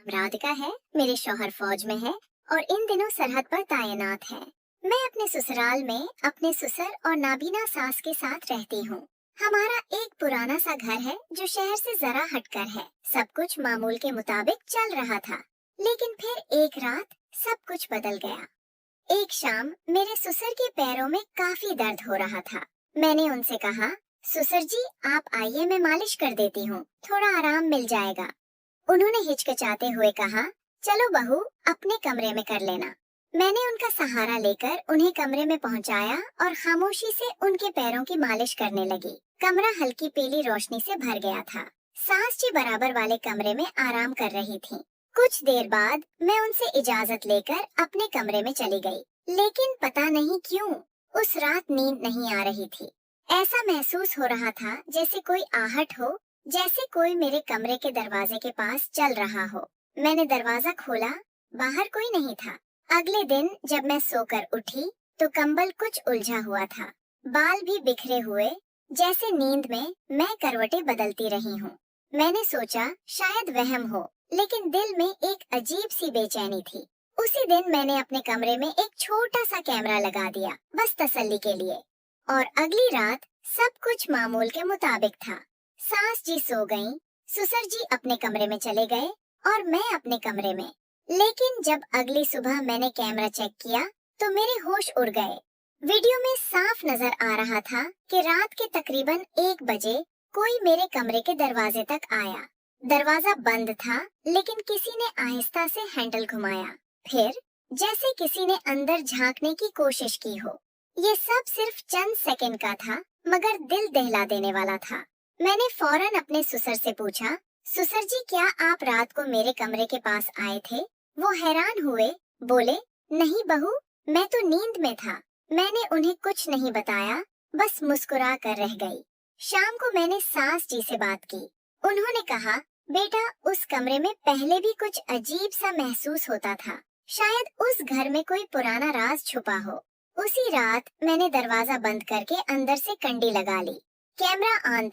राधिका है। मेरे शौहर फौज में है और इन दिनों सरहद पर तैनात है। मैं अपने ससुराल में अपने ससुर और नाबीना सास के साथ रहती हूँ। हमारा एक पुराना सा घर है जो शहर से जरा हटकर है। सब कुछ मामूल के मुताबिक चल रहा था, लेकिन फिर एक रात सब कुछ बदल गया। एक शाम मेरे ससुर के पैरों में काफी दर्द हो रहा था। मैंने उनसे कहा, ससुर जी आप आइए, मैं मालिश कर देती हूँ, थोड़ा आराम मिल जाएगा। उन्होंने हिचकिचाते हुए कहा, चलो बहू अपने कमरे में कर लेना। मैंने उनका सहारा लेकर उन्हें कमरे में पहुंचाया और खामोशी से उनके पैरों की मालिश करने लगी। कमरा हल्की पीली रोशनी से भर गया था। सास जी बराबर वाले कमरे में आराम कर रही थीं। कुछ देर बाद मैं उनसे इजाजत लेकर अपने कमरे में चली गई, लेकिन पता नहीं क्यों उस रात नींद नहीं आ रही थी। ऐसा महसूस हो रहा था जैसे कोई आहट हो, जैसे कोई मेरे कमरे के दरवाजे के पास चल रहा हो। मैंने दरवाजा खोला, बाहर कोई नहीं था। अगले दिन जब मैं सोकर उठी तो कंबल कुछ उलझा हुआ था, बाल भी बिखरे हुए, जैसे नींद में मैं करवटें बदलती रही हूँ। मैंने सोचा शायद वहम हो, लेकिन दिल में एक अजीब सी बेचैनी थी। उसी दिन मैंने अपने कमरे में एक छोटा सा कैमरा लगा दिया, बस तसल्ली के लिए। और अगली रात सब कुछ मामूल के मुताबिक था। सास जी सो गईं, ससुर जी अपने कमरे में चले गए और मैं अपने कमरे में। लेकिन जब अगली सुबह मैंने कैमरा चेक किया तो मेरे होश उड़ गए। वीडियो में साफ नजर आ रहा था कि रात के तकरीबन 1 बजे कोई मेरे कमरे के दरवाजे तक आया। दरवाजा बंद था, लेकिन किसी ने आहिस्ता से हैंडल घुमाया, फिर जैसे किसी ने अंदर झांकने की कोशिश की हो। ये सब सिर्फ चंद सेकंड का था, मगर दिल दहला देने वाला था। मैंने फौरन अपने ससुर से पूछा, ससुर जी क्या आप रात को मेरे कमरे के पास आए थे? वो हैरान हुए, बोले, नहीं बहू, मैं तो नींद में था। मैंने उन्हें कुछ नहीं बताया, बस मुस्कुरा कर रह गई। शाम को मैंने सास जी से बात की। उन्होंने कहा, बेटा उस कमरे में पहले भी कुछ अजीब सा महसूस होता था, शायद उस घर में कोई पुराना राज छुपा हो। उसी रात मैंने दरवाजा बंद करके अंदर से कंडी लगा ली। Camera on